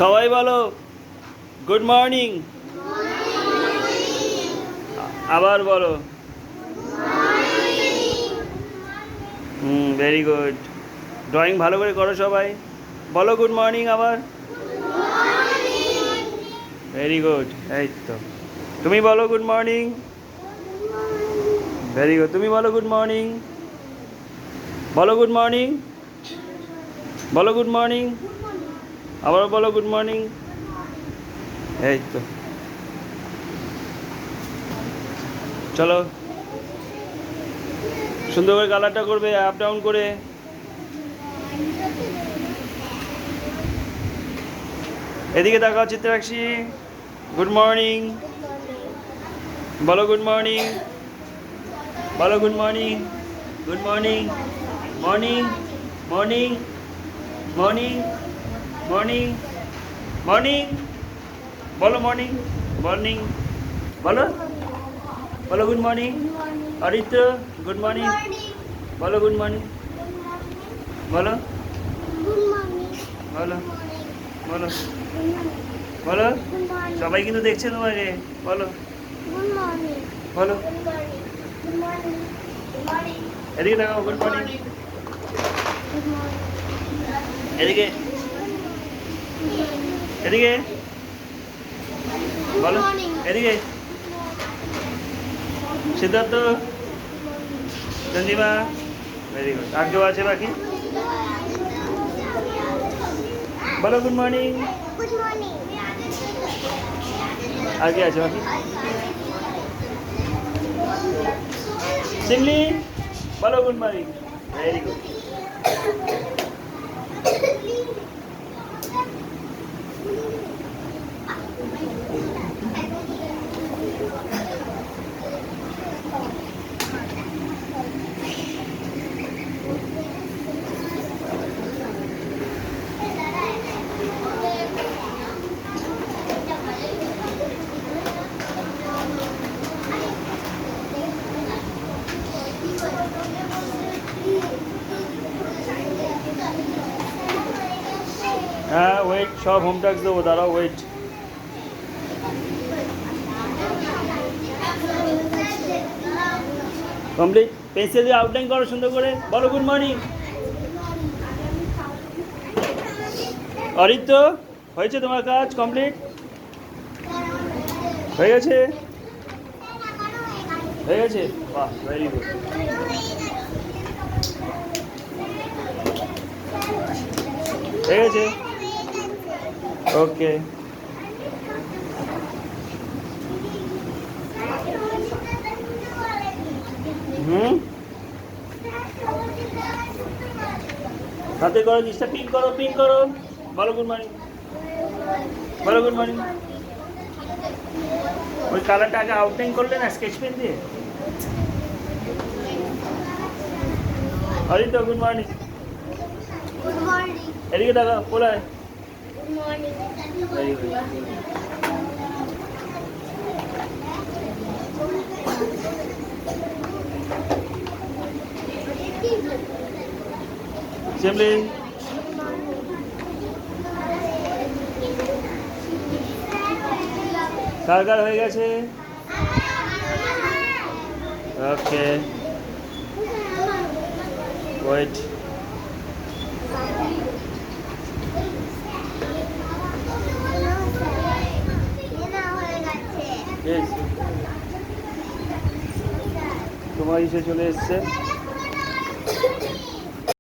সবাই বলো good morning. আবার বলো ভেরি গুড। ড্রয়িং ভালো করে করো সবাই। বলো গুড মর্নিং আবার। Very good. এই তো তুমি বলো গুড মর্নিং। Very good. তুমি বলো গুড মর্নিং। বলো গুড মর্নিং। বলো গুড মর্নিং। আবার বলো গুড মর্নিং। এই তো চলো সুন্দর করে কালারটা করবে আপ ডাউন করে। এদিকে তাকাও চিত্রাক্ষী। Good morning. বলো গুড মর্নিং। বলো good morning. Good morning. Morning morning morning morning morning. বলো মর্নিং মর্নিং। বলো বলো good morning. Aritra good morning. বলো গুড মর্নিং। বলো বলো বলো বলো। সবাই কিন্তু দেখছে তোমাকে। বলো বলো। এদিকে দেখাও গুড মর্নিং। এদিকে এদিকে বলো। এদিকে সিদ্ধার্থ চন্দিমা। Very good. আর কেউ আছে বাকি? বলো গুড মর্নিং। আর কে আছে বাকি? সিমলি বলো গুড মর্নিং। Very good. হ্যাঁ ওয়েট, সব হোম টাস্ক দেবো, দাঁড়াও ওয়েট। কমপ্লিট। পেন্সিল দিয়ে আউটলাইন করো সুন্দর করে। বলো গুড মর্নিং। অরিত্র হয়েছে তোমার কাজ কমপ্লিট? হয়ে গেছে? হয়ে গেছে? বাহ ভেরি গুড। হয়ে গেছে? ওকে। হাতে করো, নিচটা পিন করো, পিন করো। বলো গুড মর্নিং। বলো গুড মর্নিং। ওই কালারটা আগে আউটলাইন করলে না স্কেচ পেন দিয়ে। Aritra good morning. এদিকে টাকা কোলায়। Very good. সিমলি কার হয়ে গেছে? Okay wait. তোমার ইসে চলে এসছে।